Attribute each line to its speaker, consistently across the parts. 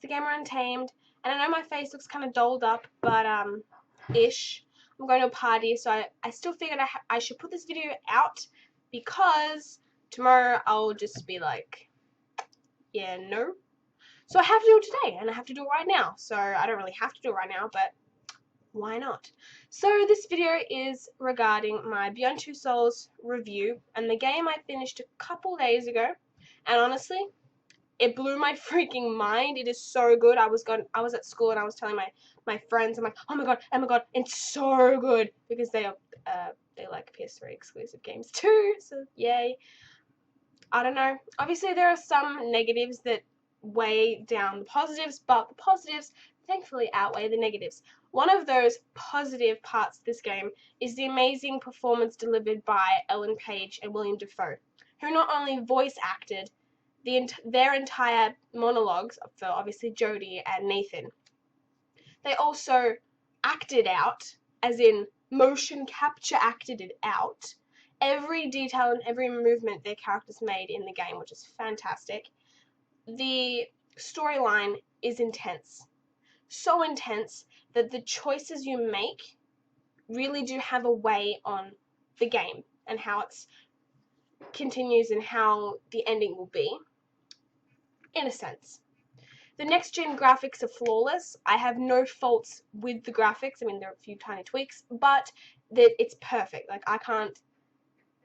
Speaker 1: the Gamer Untamed, and I know my face looks kind of dolled up, but ish. I'm going to a party, so I still figured I should put this video out because tomorrow I'll just be like, yeah, no. So I have to do it today, and I have to do it right now. So I don't really have to do it right now, but why not? So this video is regarding my Beyond Two Souls review, and the game I finished a couple days ago, and honestly, it blew my freaking mind. It is so good. I was at school and I was telling my friends, I'm like, oh my god, it's so good, because they like PS3 exclusive games too. So yay. I don't know. Obviously, there are some negatives that weigh down the positives, but the positives thankfully outweigh the negatives. One of those positive parts of this game is the amazing performance delivered by Ellen Page and William Dafoe, who not only voice acted their entire monologues for obviously Jodie and Nathan, they also acted out, as in motion capture acted it out, every detail and every movement their characters made in the game, which is fantastic. The storyline is intense. So intense that the choices you make really do have a way on the game and how it continues and how the ending will be, in a sense. The next-gen graphics are flawless. I have no faults with the graphics. I mean, there are a few tiny tweaks, but it's perfect. Like,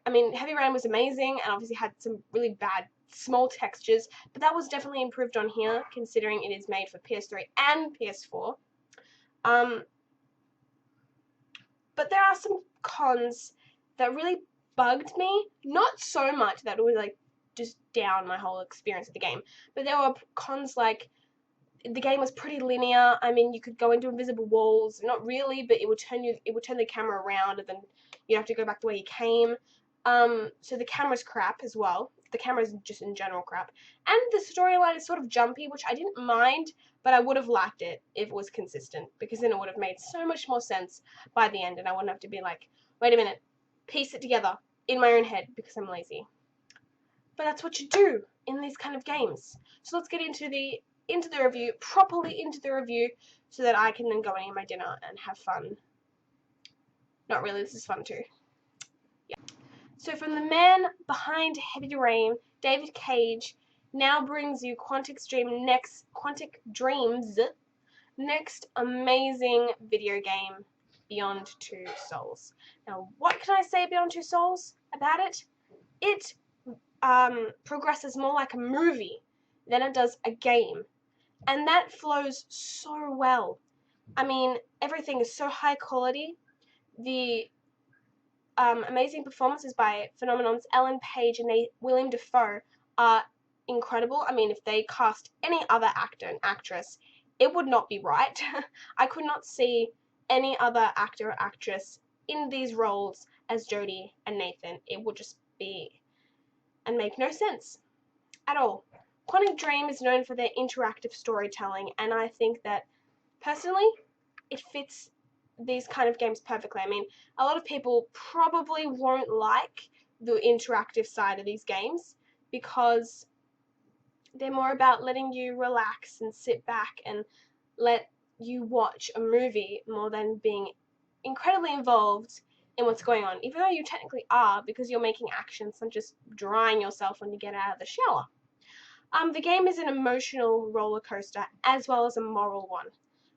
Speaker 1: Heavy Rain was amazing and obviously had some really bad small textures, but that was definitely improved on here, considering it is made for PS3 and PS4. But there are some cons that really bugged me. Not so much that it would, like, just down my whole experience of the game, but there were cons like the game was pretty linear. I mean, you could go into invisible walls, not really, but it would turn the camera around, and then you'd have to go back the way you came. So the camera's crap as well. The camera's just in general crap. And the storyline is sort of jumpy, which I didn't mind, but I would have liked it if it was consistent, because then it would have made so much more sense by the end, and I wouldn't have to be like, wait a minute, piece it together in my own head, because I'm lazy. But that's what you do in these kind of games. So let's get into the review, properly into the review, so that I can then go and eat my dinner and have fun. Not really, this is fun too. Yeah. So from the man behind Heavy Rain, David Cage now brings you Quantic Dream's next amazing video game, Beyond Two Souls. Now, what can I say Beyond Two Souls about it? It progresses more like a movie than it does a game. And that flows so well. I mean, everything is so high quality. The amazing performances by Phenomenon's Ellen Page and William Dafoe are incredible. I mean, if they cast any other actor and actress, it would not be right. I could not see any other actor or actress in these roles as Jodie and Nathan. It would just be and make no sense at all. Quantic Dream is known for their interactive storytelling, and I think that, personally, it fits these kind of games perfectly. I mean, a lot of people probably won't like the interactive side of these games because they're more about letting you relax and sit back and let you watch a movie more than being incredibly involved in what's going on, even though you technically are, because you're making actions such as drying yourself when you get out of the shower. The game is an emotional roller coaster as well as a moral one.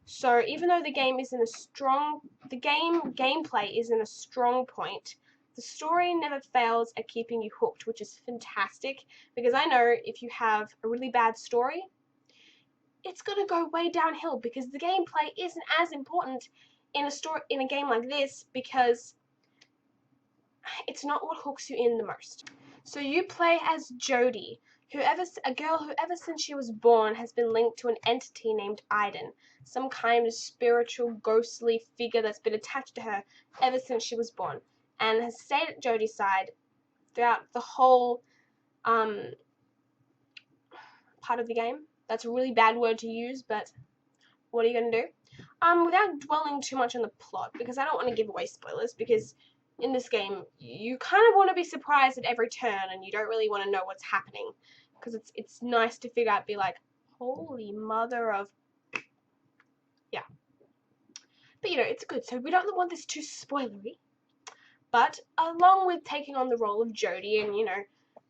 Speaker 1: So even though the gameplay isn't a strong point, the story never fails at keeping you hooked, which is fantastic, because I know if you have a really bad story, it's gonna go way downhill, because the gameplay isn't as important in a game like this, because it's not what hooks you in the most. So you play as Jodie, a girl who ever since she was born has been linked to an entity named Aiden, some kind of spiritual, ghostly figure that's been attached to her ever since she was born, and has stayed at Jodie's side throughout the whole part of the game. That's a really bad word to use, but what are you going to do? Without dwelling too much on the plot, because I don't want to give away spoilers, because in this game, you kind of want to be surprised at every turn, and you don't really want to know what's happening, because it's nice to figure out, be like, Holy mother of... Yeah. But, you know, it's good. So we don't want this too spoilery. But along with taking on the role of Jodie and, you know,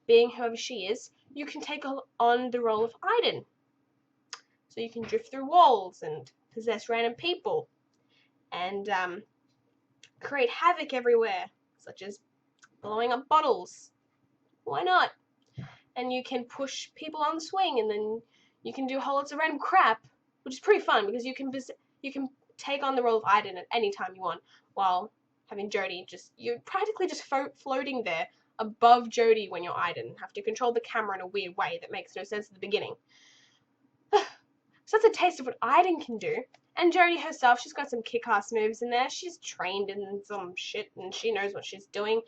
Speaker 1: being whoever she is, you can take on the role of Aiden. So you can drift through walls and possess random people and create havoc everywhere, such as blowing up bottles. Why not? And you can push people on the swing, and then you can do whole lots of random crap, which is pretty fun because you can take on the role of Aiden at any time you want, while having Jodie you're practically just floating there above Jodie when you're Aiden, and have to control the camera in a weird way that makes no sense at the beginning. So that's a taste of what Aiden can do. And Jodie herself, she's got some kick-ass moves in there. She's trained in some shit and she knows what she's doing.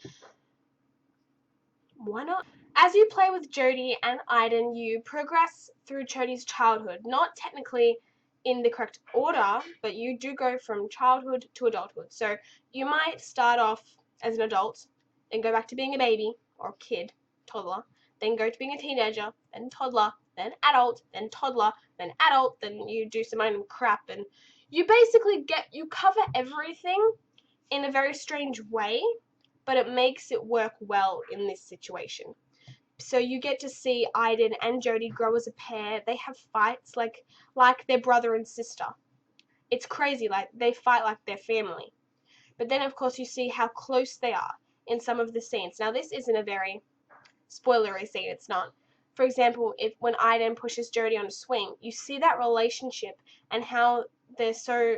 Speaker 1: Why not? As you play with Jodie and Aiden, you progress through Jodie's childhood. Not technically in the correct order, but you do go from childhood to adulthood. So you might start off as an adult and go back to being a baby or kid, toddler, then go to being a teenager, then toddler, then adult, then toddler, then adult, then you do some random crap, and you basically cover everything in a very strange way, but it makes it work well in this situation. So you get to see Aiden and Jodie grow as a pair. They have fights like they're brother and sister. It's crazy, like they fight like they're family. But then of course you see how close they are in some of the scenes. Now this isn't a very spoilery scene, it's not. For example, when Aiden pushes Jodie on a swing, you see that relationship and how they're so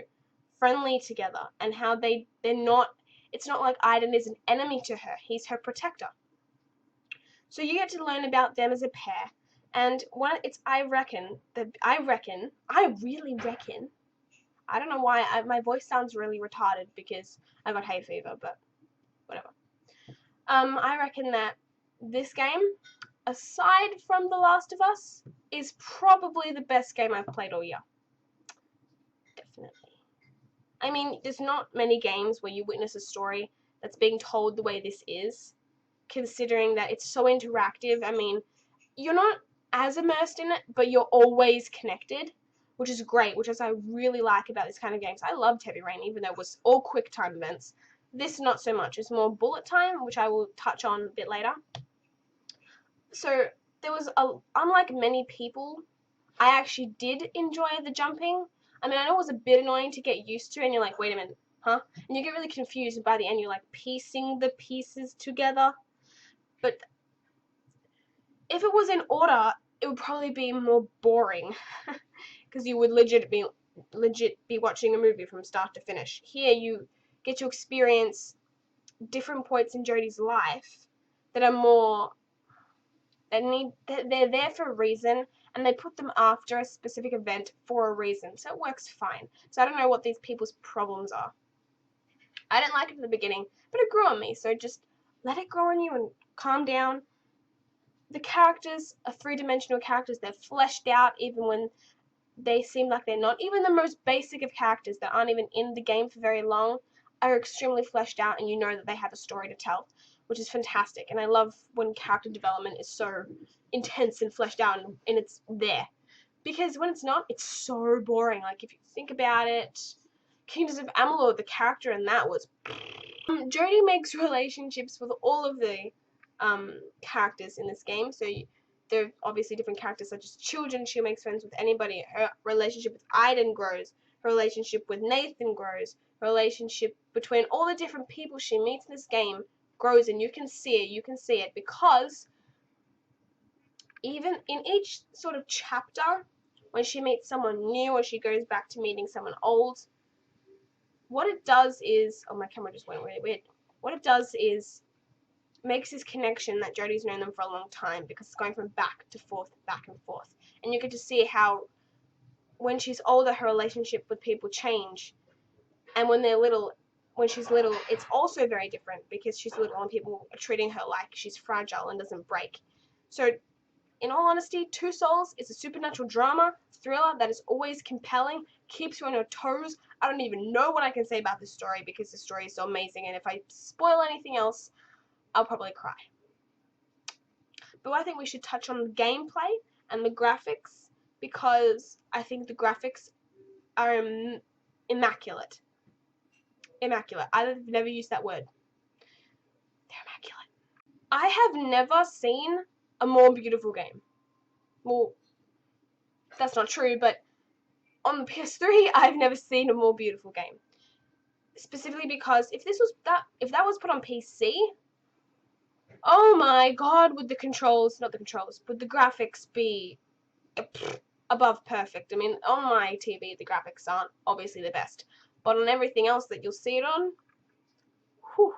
Speaker 1: friendly together, and how they're not, it's not like Aiden is an enemy to her, he's her protector. So you get to learn about them as a pair, and I really reckon, I don't know why my voice sounds really retarded because I got hay fever, but whatever. I reckon that this game, aside from The Last of Us, is probably the best game I've played all year. Definitely. I mean, there's not many games where you witness a story that's being told the way this is, considering that it's so interactive. I mean, you're not as immersed in it, but you're always connected, which is great, which is I really like about this kind of games. I loved Heavy Rain, even though it was all quick time events. This, not so much. It's more bullet time, which I will touch on a bit later. So there was unlike many people, I actually did enjoy the jumping. I mean, I know it was a bit annoying to get used to, and you're like, wait a minute, huh? And you get really confused, and by the end you're like piecing the pieces together. But if it was in order, it would probably be more boring, because you would legit be watching a movie from start to finish. Here you get to experience different points in Jodie's life that are more, they're there for a reason, and they put them after a specific event for a reason, so it works fine. So I don't know what these people's problems are. I didn't like it at the beginning, but it grew on me, so just let it grow on you and calm down. The characters are three-dimensional characters. They're fleshed out even when they seem like they're not. Even the most basic of characters that aren't even in the game for very long are extremely fleshed out, and you know that they have a story to tell, which is fantastic. And I love when character development is so intense and fleshed out and it's there. Because when it's not, it's so boring. Like, if you think about it, Kingdoms of Amalur, the character in that was... Jodie makes relationships with all of the characters in this game. So there are obviously different characters such as children. She makes friends with anybody. Her relationship with Aiden grows. Her relationship with Nathan grows. Her relationship between all the different people she meets in this game grows, and you can see it. You can see it because even in each sort of chapter, when she meets someone new or she goes back to meeting someone old, what it does is... oh, my camera just went really weird. What it does is makes this connection that Jodie's known them for a long time, because it's going from back and forth. And you get to see how when she's older, her relationship with people change. And when she's little, it's also very different, because she's little and people are treating her like she's fragile and doesn't break. So, in all honesty, Two Souls is a supernatural drama thriller that is always compelling, keeps you on your toes. I don't even know what I can say about this story, because the story is so amazing, and if I spoil anything else, I'll probably cry. But I think we should touch on the gameplay and the graphics, because I think the graphics are immaculate. Immaculate. I've never used that word. They're immaculate. I have never seen a more beautiful game. Well, that's not true, but on the PS3, I've never seen a more beautiful game. Specifically because if that was put on PC, oh my god, would the controls, not the controls, would the graphics be above perfect? I mean, on my TV, the graphics aren't obviously the best, but on everything else that you'll see it on, whew,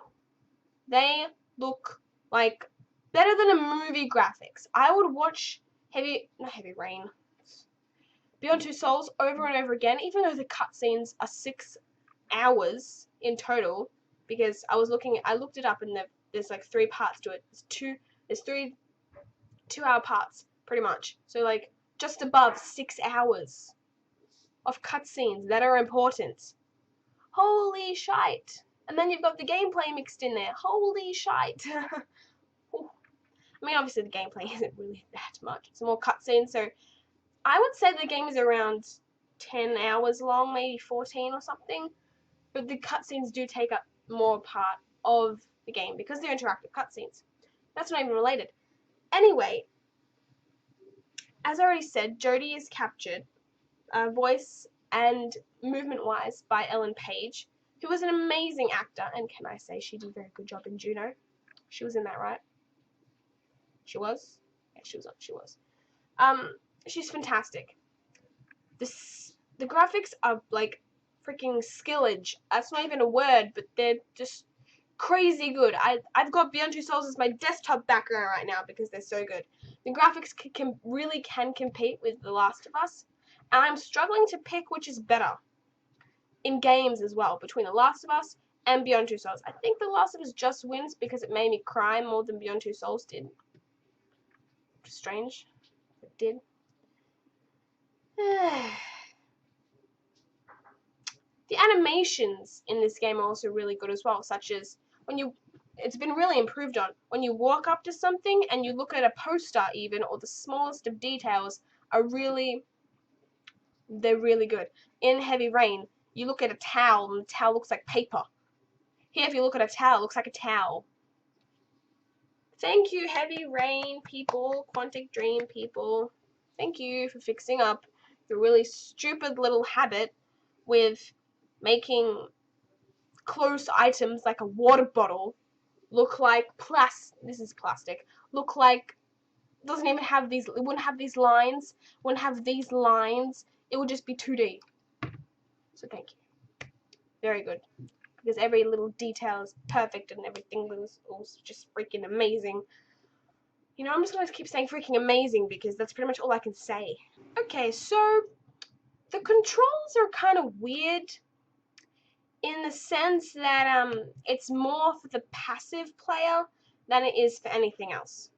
Speaker 1: they look like better than a movie graphics. I would watch not Heavy Rain, Beyond Two Souls over and over again, even though the cutscenes are 6 hours in total, because I looked it up, and there's like 3 parts to it. There's 3 2-hour parts, pretty much. So like just above 6 hours of cutscenes that are important. Holy shite! And then you've got the gameplay mixed in there. Holy shite! I mean, obviously the gameplay isn't really that much. It's more cutscenes, so I would say the game is around 10 hours long, maybe 14 or something. But the cutscenes do take up more part of the game because they're interactive cutscenes. That's not even related. Anyway, as I already said, Jodie is captured, voice and movement-wise, by Ellen Page, who was an amazing actor, and can I say she did a very good job in Juno? She was in that, right? She was? Yeah, she was. She's fantastic. The graphics are like freaking skillage. That's not even a word, but they're just crazy good. I've got Beyond Two Souls as my desktop background right now because they're so good. The graphics really can compete with The Last of Us, and I'm struggling to pick which is better in games as well, between The Last of Us and Beyond Two Souls. I think The Last of Us just wins because it made me cry more than Beyond Two Souls did. Strange. It did. The animations in this game are also really good as well, such as it's been really improved on. When you walk up to something and you look at a poster even, or the smallest of details, they're really good. In Heavy Rain, you look at a towel and the towel looks like paper. Here, if you look at a towel, it looks like a towel. Thank you, Heavy Rain people, Quantic Dream people. Thank you for fixing up the really stupid little habit with making close items like a water bottle look like this is plastic. Look like doesn't even have these. It wouldn't have these lines. Wouldn't have these lines. It would just be 2D. So thank you. Very good. Because every little detail is perfect and everything was just freaking amazing. You know, I'm just going to keep saying freaking amazing because that's pretty much all I can say. Okay, so the controls are kind of weird in the sense that it's more for the passive player than it is for anything else.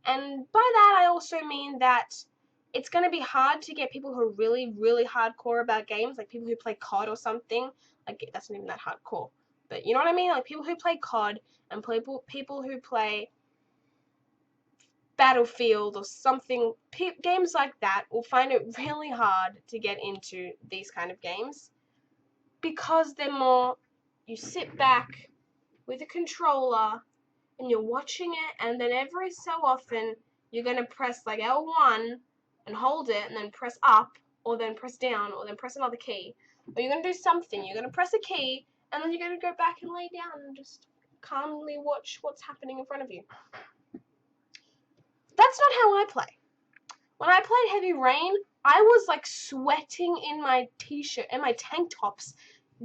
Speaker 1: And by that I also mean that it's going to be hard to get people who are really, really hardcore about games, like people who play COD or something. Like, that's not even that hardcore. But you know what I mean? Like, people who play COD and people who play Battlefield or something, games like that will find it really hard to get into these kind of games. Because they're more, you sit back with a controller and you're watching it, and then every so often you're going to press like L1 and hold it and then press up, or then press down, or then press another key. Or you're going to do something, you're going to press a key, and then you're going to go back and lay down and just calmly watch what's happening in front of you. That's not how I play. When I played Heavy Rain, I was like sweating in my t-shirt and my tank tops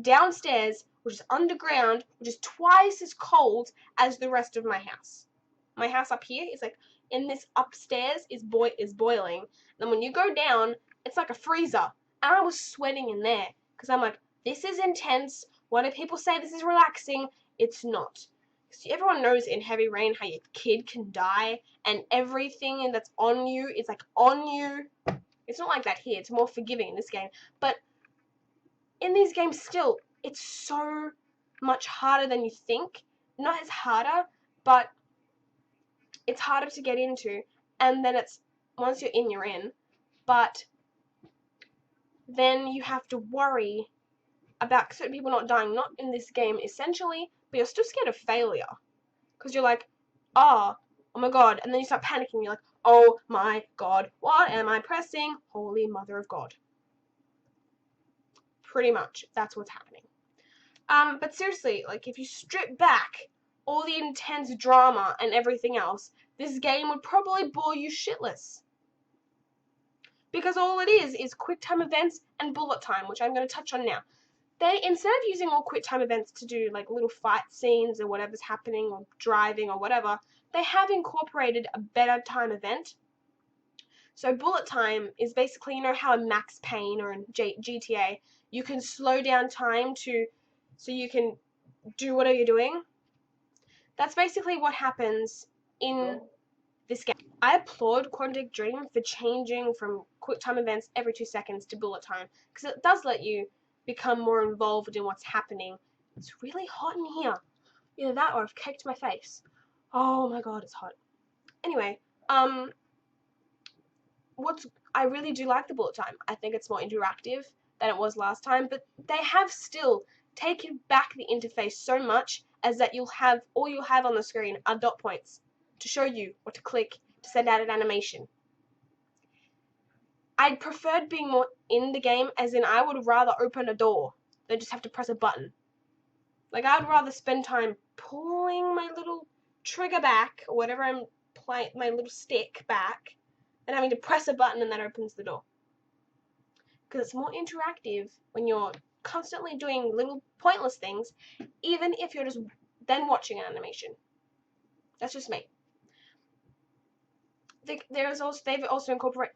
Speaker 1: downstairs, which is underground, which is twice as cold as the rest of my house. My house up here is like, in this upstairs is boiling. And when you go down, it's like a freezer. And I was sweating in there because I'm like, this is intense. Why do people say this is relaxing? It's not. So everyone knows in Heavy Rain how your kid can die and everything that's on you is like on you. It's not like that here. It's more forgiving in this game. But in these games still, it's so much harder than you think. Not as harder, but it's harder to get into. And then once you're in, you're in. but then you have to worry about certain people not dying, not in this game essentially, but you're still scared of failure. Because you're like, oh my god, and then you start panicking, you're like, oh my god, what am I pressing? Holy Mother of God. Pretty much, that's what's happening. But seriously, like, if you strip back all the intense drama and everything else, this game would probably bore you shitless. Because all it is quick time events and bullet time, which I'm going to touch on now. They, instead of using all quick time events to do like little fight scenes or whatever's happening or driving or whatever, they have incorporated a better time event. So bullet time is basically, you know how in Max Payne or in GTA, you can slow down time so you can do whatever you're doing. That's basically what happens in this game. I applaud Quantic Dream for changing from quick time events every 2 seconds to bullet time, because it does let you become more involved in what's happening. It's really hot in here. Either that or I've caked my face. Oh my god, it's hot. Anyway, I really do like the bullet time. I think it's more interactive than it was last time, but they have still taken back the interface so much as that all you'll have on the screen are dot points to show you what to click to send out an animation. I'd preferred being more in the game, as in I would rather open a door than just have to press a button. Like, I'd rather spend time pulling my little trigger back, or whatever I'm playing, my little stick back, than having to press a button and that opens the door. Because it's more interactive when you're constantly doing little pointless things, even if you're just then watching an animation. That's just me. They've also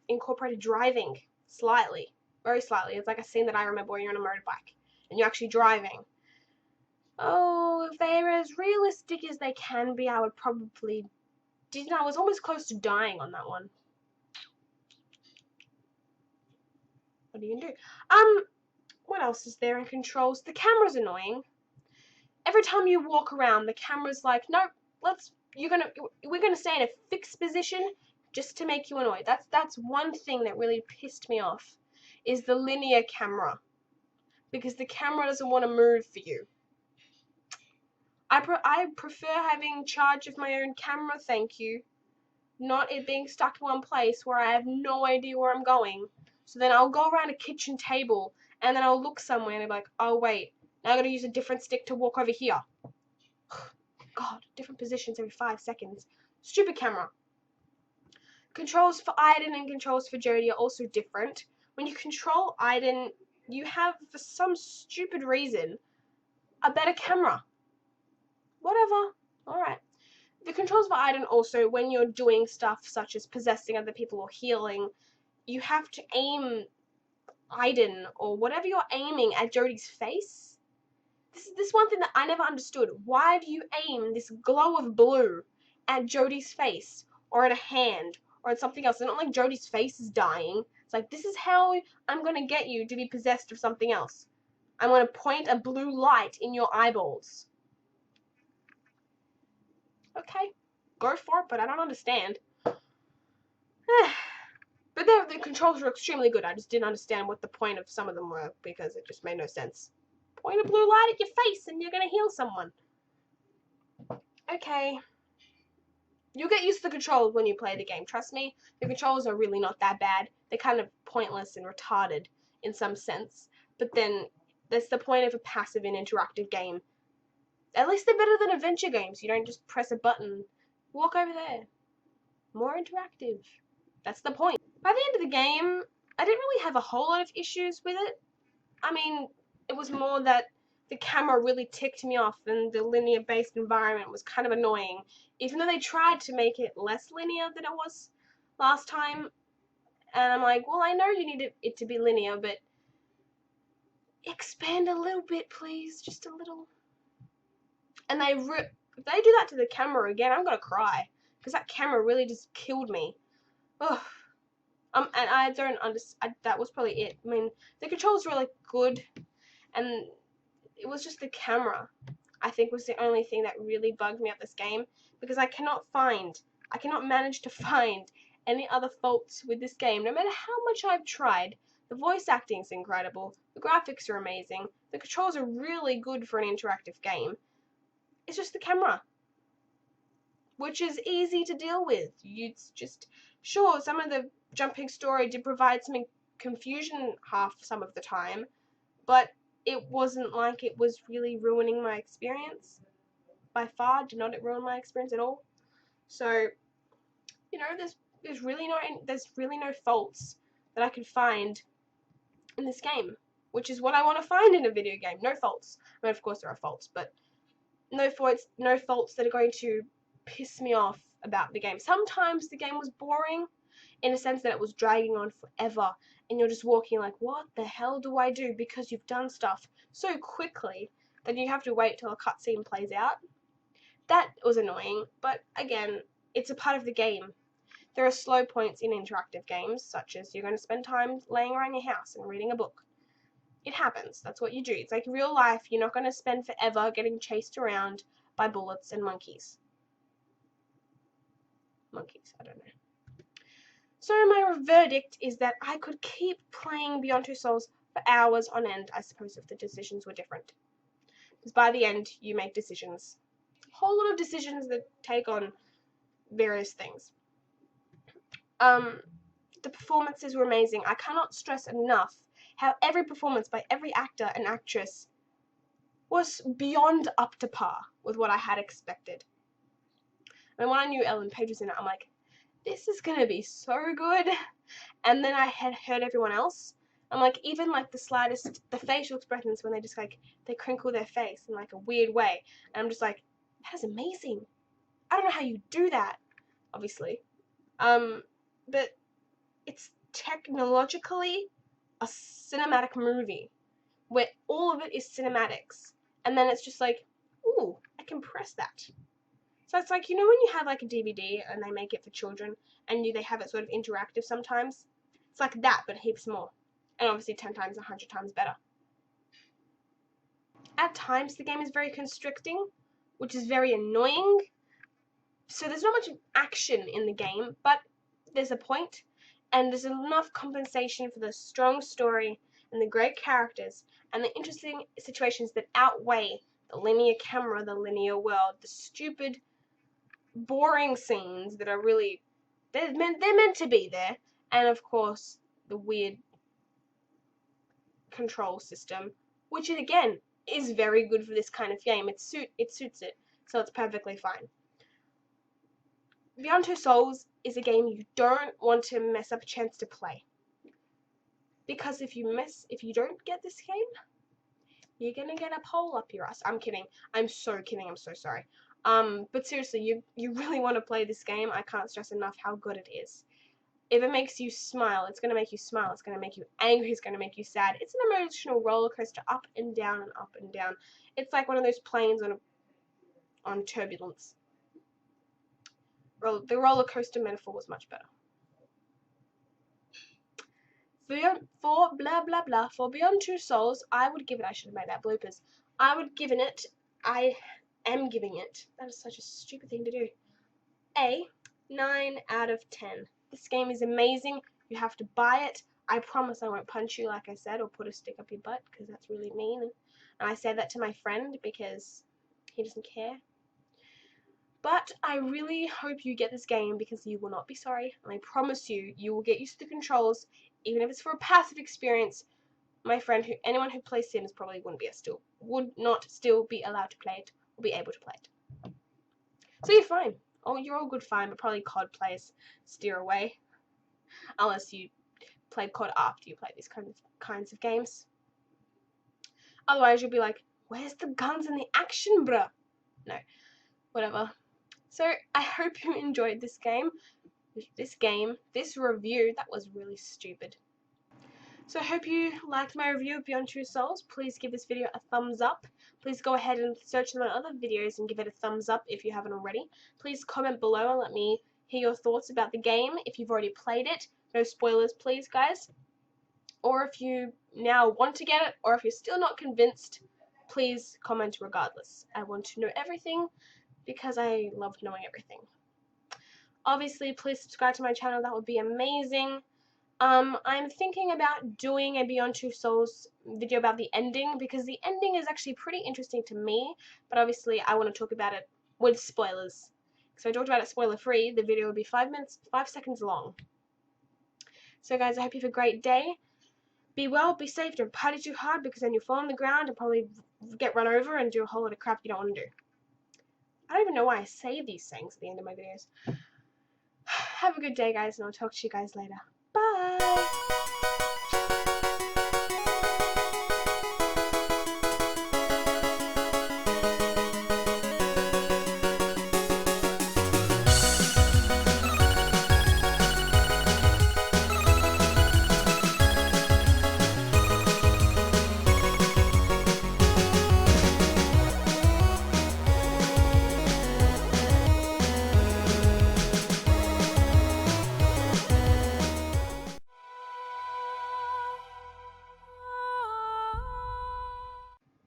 Speaker 1: incorporated driving slightly, very slightly. It's like a scene that I remember where you're on a motorbike and you're actually driving. Oh, if they're as realistic as they can be, I would probably. I was almost close to dying on that one. What are you gonna do? What else is there in controls? The camera's annoying. Every time you walk around, the camera's like, nope, we're gonna stay in a fixed position just to make you annoyed. That's one thing that really pissed me off, is the linear camera, because the camera doesn't want to move for you. I prefer having charge of my own camera, thank you, not it being stuck in one place where I have no idea where I'm going. So then I'll go around a kitchen table and then I'll look somewhere and I'm like, oh wait, now I gotta use a different stick to walk over here. God, different positions every 5 seconds. Stupid camera. Controls for Aiden and controls for Jodie are also different. When you control Aiden, you have, for some stupid reason, a better camera. Whatever. Alright. The controls for Aiden also, when you're doing stuff such as possessing other people or healing, you have to aim Aiden or whatever you're aiming at Jodie's face. This one thing that I never understood. Why do you aim this glow of blue at Jodie's face or at a hand or at something else? It's not like Jodie's face is dying. It's like, this is how I'm going to get you to be possessed of something else. I'm going to point a blue light in your eyeballs. Okay, go for it, but I don't understand. But the controls were extremely good. I just didn't understand what the point of some of them were, because it just made no sense. Point a blue light at your face and you're going to heal someone. Okay. You'll get used to the controls when you play the game. Trust me, the controls are really not that bad. They're kind of pointless and retarded in some sense. But then, that's the point of a passive and interactive game. At least they're better than adventure games. You don't just press a button. Walk over there. More interactive. That's the point. By the end of the game, I didn't really have a whole lot of issues with it. I mean, it was more that the camera really ticked me off and the linear-based environment was kind of annoying. Even though they tried to make it less linear than it was last time. And I'm like, well, I know you need it to be linear, but expand a little bit, please. Just a little. And if they do that to the camera again, I'm going to cry. Because that camera really just killed me. Ugh. And I don't understand. That was probably it. I mean, the controls were like good, and it was just the camera, I think, was the only thing that really bugged me at this game, because I cannot manage to find any other faults with this game, no matter how much I've tried. The voice acting is incredible, the graphics are amazing, the controls are really good for an interactive game. It's just the camera, which is easy to deal with. It's just, sure, some of the jumping story did provide some confusion some of the time, but it wasn't like it was really ruining my experience. By far, did not ruin my experience at all. So, you know, there's really no faults that I could find in this game, which is what I want to find in a video game. No faults. I mean, of course there are faults, but no faults that are going to piss me off about the game. Sometimes the game was boring in a sense that it was dragging on forever, and you're just walking like, what the hell do I do? Because you've done stuff so quickly that you have to wait till a cutscene plays out. That was annoying, but again, it's a part of the game. There are slow points in interactive games, such as you're going to spend time laying around your house and reading a book. It happens. That's what you do. It's like real life. You're not going to spend forever getting chased around by bullets and monkeys. I don't know. So my verdict is that I could keep playing Beyond Two Souls for hours on end, I suppose, if the decisions were different. Because by the end, you make decisions. A whole lot of decisions that take on various things. The performances were amazing. I cannot stress enough how every performance by every actor and actress was beyond up to par with what I had expected. And when I knew Ellen Page was in it, I'm like, this is gonna be so good. And then I had heard everyone else. I'm like, even like the facial expressions when they just like, they crinkle their face in like a weird way. And I'm just like, that is amazing. I don't know how you do that, obviously. But it's technologically a cinematic movie where all of it is cinematics. And then it's just like, ooh, I can press that. So it's like, you know when you have like a DVD and they make it for children and they have it sort of interactive sometimes? It's like that, but heaps more. And obviously 10 times, 100 times better. At times the game is very constricting, which is very annoying. So there's not much action in the game, but there's a point, and there's enough compensation for the strong story and the great characters and the interesting situations that outweigh the linear camera, the linear world, the stupid, boring scenes that are really, they're meant to be there, and of course the weird control system, which again is very good for this kind of game. It suits it, so it's perfectly fine. Beyond Two Souls is a game you don't want to mess up a chance to play, because if you don't get this game, you're gonna get a pole up your ass. I'm kidding. I'm so kidding. I'm so sorry. But seriously, you really want to play this game. I can't stress enough how good it is. If it makes you smile, it's gonna make you smile. It's gonna make you angry. It's gonna make you sad. It's an emotional roller coaster, up and down and up and down. It's like one of those planes on turbulence. The roller coaster metaphor was much better. For blah blah blah, for Beyond Two Souls, I would give it, I should have made that bloopers. I am giving it, that is such a stupid thing to do, a 9 out of 10. This game is amazing. You have to buy it. I promise I won't punch you, like I said, or put a stick up your butt, because that's really mean. And I say that to my friend because he doesn't care. But I really hope you get this game, because you will not be sorry. And I promise you, you will get used to the controls, even if it's for a passive experience. My friend, anyone who plays Sims probably would not still be allowed to play it, or be able to play it. So you're fine. Oh, you're all good fine, but probably COD players steer away. Unless you played COD after you played these kinds of games. Otherwise, you'll be like, where's the guns and the action, bruh? No, whatever. So, I hope you enjoyed this review. That was really stupid. So I hope you liked my review of Beyond Two Souls. Please give this video a thumbs up. Please go ahead and search my other videos and give it a thumbs up if you haven't already. Please comment below and let me hear your thoughts about the game if you've already played it. No spoilers, please, guys. Or if you now want to get it, or if you're still not convinced, please comment regardless. I want to know everything because I love knowing everything. Obviously, please subscribe to my channel. That would be amazing. I'm thinking about doing a Beyond Two Souls video about the ending, because the ending is actually pretty interesting to me, but obviously I want to talk about it with spoilers. So I talked about it spoiler free, the video will be 5 seconds long. So guys, I hope you have a great day. Be well, be safe, don't party too hard, because then you'll fall on the ground and probably get run over and do a whole lot of crap you don't want to do. I don't even know why I say these things at the end of my videos. Have a good day, guys, and I'll talk to you guys later. Bye!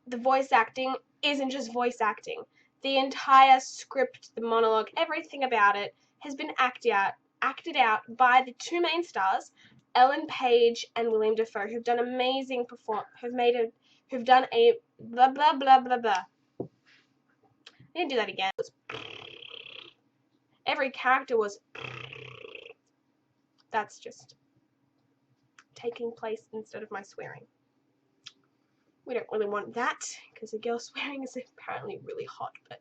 Speaker 1: The voice acting isn't just voice acting. The entire script, the monologue, everything about it has been acted out by the two main stars, Ellen Page and William Dafoe, who've done amazing who've done a blah blah blah blah blah. I didn't do that again. Every character was. That's just taking place instead of my swearing. We don't really want that, because a girl swearing is apparently really hot, but...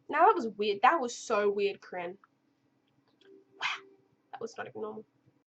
Speaker 1: Now that was weird. That was so weird, Corinne. Wow. That was not even normal.